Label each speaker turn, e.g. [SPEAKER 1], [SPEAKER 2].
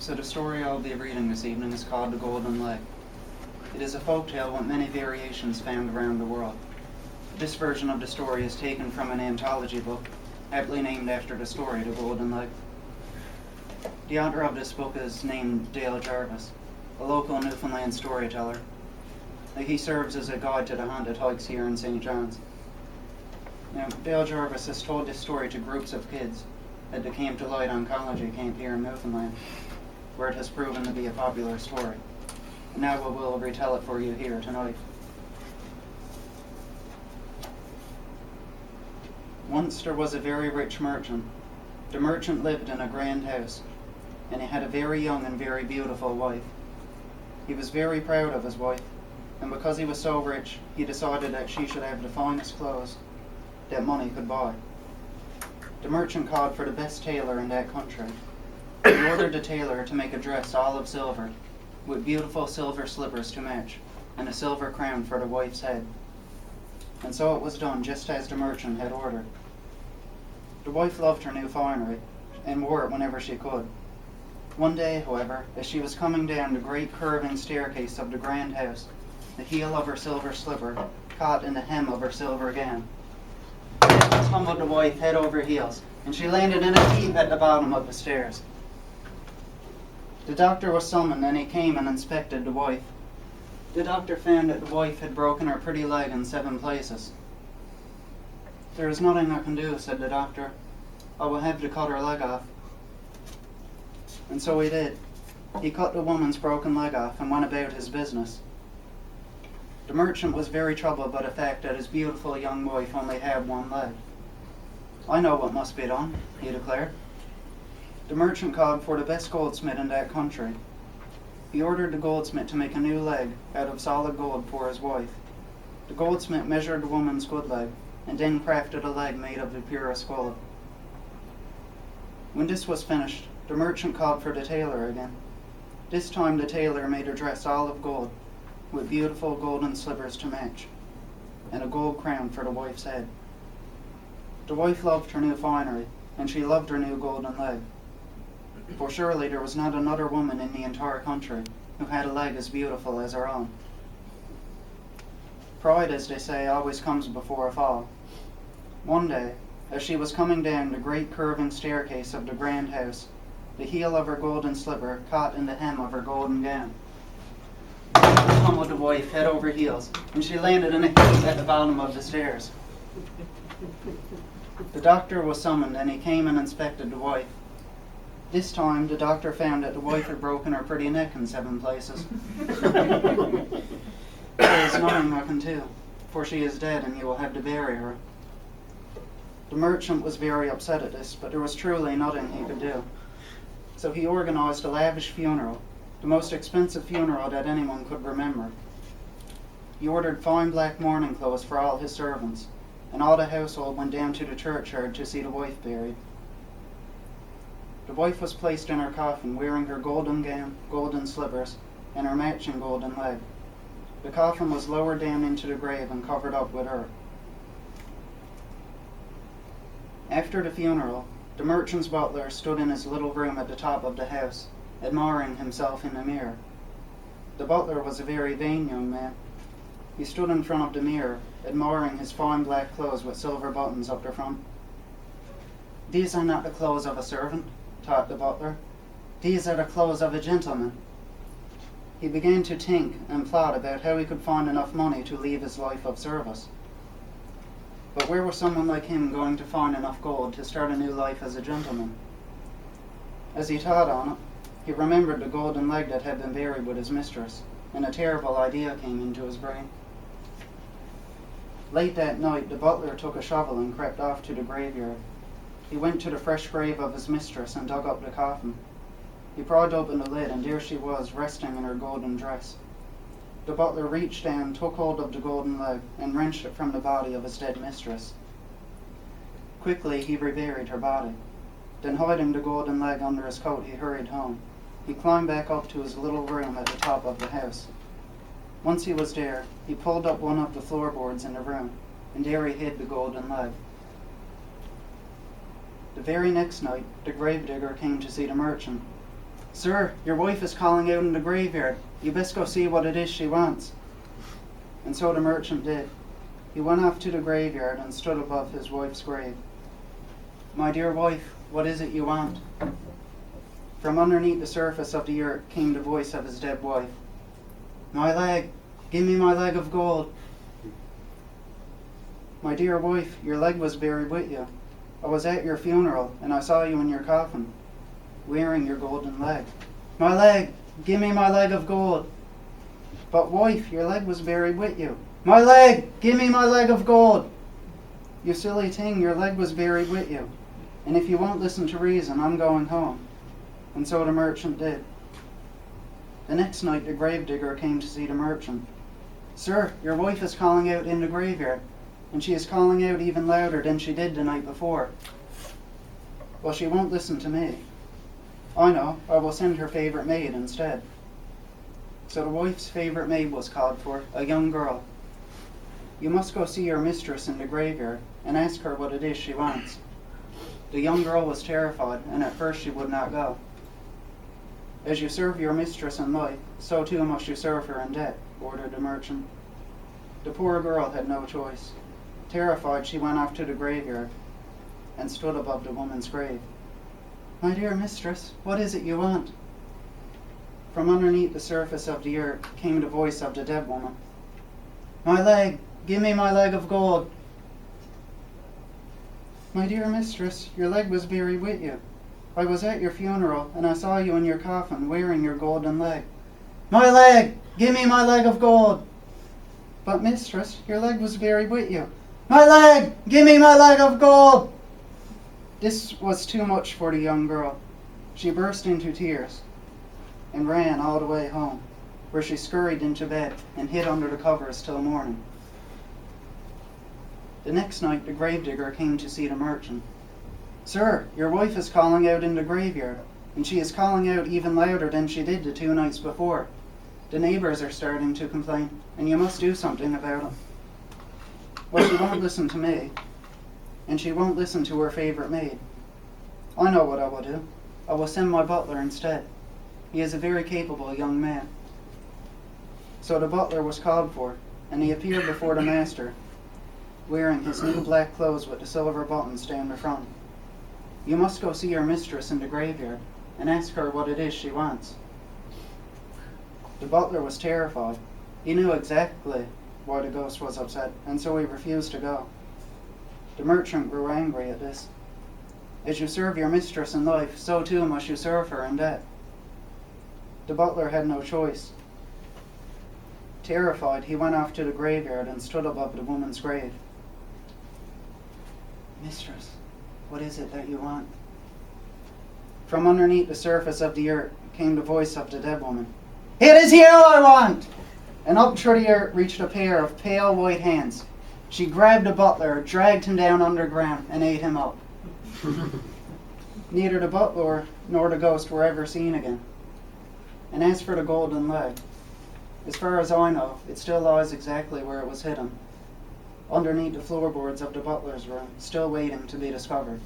[SPEAKER 1] So the story I'll be reading this evening is called The Golden Leg. It is a folktale with many variations found around the world. This version of the story is taken from an anthology book, aptly named after the story, The Golden Leg. The author of this book is named Dale Jarvis, a local Newfoundland storyteller. He serves as a guide to the haunted hikes here in St. John's. Now, Dale Jarvis has told this story to groups of kids at the Camp Delight Oncology camp here in Newfoundland, where it has proven to be a popular story. And now we will retell it for you here tonight. Once there was a very rich merchant. The merchant lived in a grand house, and he had a very young and very beautiful wife. He was very proud of his wife, and because he was so rich, he decided that she should have the finest clothes that money could buy. The merchant called for the best tailor in that country. He ordered the tailor to make a dress all of silver, with beautiful silver slippers to match, and a silver crown for the wife's head. And so it was done just as the merchant had ordered. The wife loved her new finery, and wore it whenever she could. One day, however, as she was coming down the great curving staircase of the grand house, the heel of her silver slipper caught in the hem of her silver gown. Tumbled the wife head over heels, and she landed in a heap at the bottom of the stairs. The doctor was summoned, and he came and inspected the wife. The doctor found that the wife had broken her pretty leg in 7 places. "There is nothing I can do," said the doctor. "I will have to cut her leg off." And so he did. He cut the woman's broken leg off and went about his business. The merchant was very troubled by the fact that his beautiful young wife only had 1 leg. "I know what must be done," he declared. The merchant called for the best goldsmith in that country. He ordered the goldsmith to make a new leg out of solid gold for his wife. The goldsmith measured the woman's good leg, and then crafted a leg made of the purest gold. When this was finished, the merchant called for the tailor again. This time the tailor made a dress all of gold, with beautiful golden slippers to match, and a gold crown for the wife's head. The wife loved her new finery, and she loved her new golden leg. For surely there was not another woman in the entire country who had a leg as beautiful as her own. Pride, as they say, always comes before a fall. One day, as she was coming down the great curving staircase of the grand house, the heel of her golden slipper caught in the hem of her golden gown. Tumbled the wife head over heels, and she landed in a heap at the bottom of the stairs. The doctor was summoned, and he came and inspected the wife. This time the doctor found that the wife had broken her pretty neck in 7 places. "There is nothing I can do, for she is dead, and you will have to bury her." The merchant was very upset at this, but there was truly nothing he could do. So he organized a lavish funeral, the most expensive funeral that anyone could remember. He ordered fine black mourning clothes for all his servants, and all the household went down to the churchyard to see the wife buried. The wife was placed in her coffin, wearing her golden gown, golden slippers, and her matching golden leg. The coffin was lowered down into the grave and covered up with earth. After the funeral, the merchant's butler stood in his little room at the top of the house, admiring himself in the mirror. The butler was a very vain young man. He stood in front of the mirror, admiring his fine black clothes with silver buttons up the front. "These are not the clothes of a servant," taught the butler. "These are the clothes of a gentleman." He began to think and plot about how he could find enough money to leave his life of service. But where was someone like him going to find enough gold to start a new life as a gentleman? As he thought on it, he remembered the golden leg that had been buried with his mistress, and a terrible idea came into his brain. Late that night, the butler took a shovel and crept off to the graveyard. He went to the fresh grave of his mistress and dug up the coffin. He pried open the lid, and there she was, resting in her golden dress. The butler reached down, took hold of the golden leg, and wrenched it from the body of his dead mistress. Quickly he reburied her body. Then, hiding the golden leg under his coat, he hurried home. He climbed back up to his little room at the top of the house. Once he was there, he pulled up one of the floorboards in the room, and there he hid the golden leg. The very next night, the gravedigger came to see the merchant. "Sir, your wife is calling out in the graveyard. You best go see what it is she wants." And so the merchant did. He went off to the graveyard and stood above his wife's grave. "My dear wife, what is it you want?" From underneath the surface of the earth came the voice of his dead wife. "My leg! Give me my leg of gold!" "My dear wife, your leg was buried with you. I was at your funeral, and I saw you in your coffin, wearing your golden leg." "My leg! Give me my leg of gold!" "But wife, your leg was buried with you." "My leg! Give me my leg of gold!" "You silly thing, your leg was buried with you. And if you won't listen to reason, I'm going home." And so the merchant did. The next night the gravedigger came to see the merchant. "Sir, your wife is calling out in the graveyard, and she is calling out even louder than she did the night before." "Well, she won't listen to me. I know, I will send her favourite maid instead." So the wife's favourite maid was called for, a young girl. "You must go see your mistress in the graveyard and ask her what it is she wants." The young girl was terrified, and at first she would not go. "As you serve your mistress in life, so too must you serve her in death," ordered the merchant. The poor girl had no choice. Terrified, she went off to the graveyard and stood above the woman's grave. "My dear mistress, what is it you want?" From underneath the surface of the earth came the voice of the dead woman. "My leg! Give me my leg of gold!" "My dear mistress, your leg was buried with you. I was at your funeral, and I saw you in your coffin, wearing your golden leg." "My leg! Give me my leg of gold!" "But mistress, your leg was buried with you." "My leg! Give me my leg of gold!" This was too much for the young girl. She burst into tears and ran all the way home, where she scurried into bed and hid under the covers till morning. The next night the gravedigger came to see the merchant. "Sir, your wife is calling out in the graveyard, and she is calling out even louder than she did the 2 nights before. The neighbours are starting to complain, and you must do something about it." "Well, she won't listen to me, and she won't listen to her favourite maid. I know what I will do. I will send my butler instead. He is a very capable young man." So the butler was called for, and he appeared before the master, wearing his new black clothes with the silver buttons down the front. "You must go see your mistress in the graveyard and ask her what it is she wants." The butler was terrified. He knew exactly why the ghost was upset, and so he refused to go. The merchant grew angry at this. "As you serve your mistress in life, so too must you serve her in death." The butler had no choice. Terrified, he went off to the graveyard and stood above the woman's grave. "Mistress, what is it that you want?" From underneath the surface of the earth came the voice of the dead woman. "It is you I want!" And up through the earth reached a pair of pale white hands. She grabbed the butler, dragged him down underground, and ate him up. Neither the butler nor the ghost were ever seen again. And as for the golden leg, as far as I know, it still lies exactly where it was hidden, underneath the floorboards of the butler's room, still waiting to be discovered.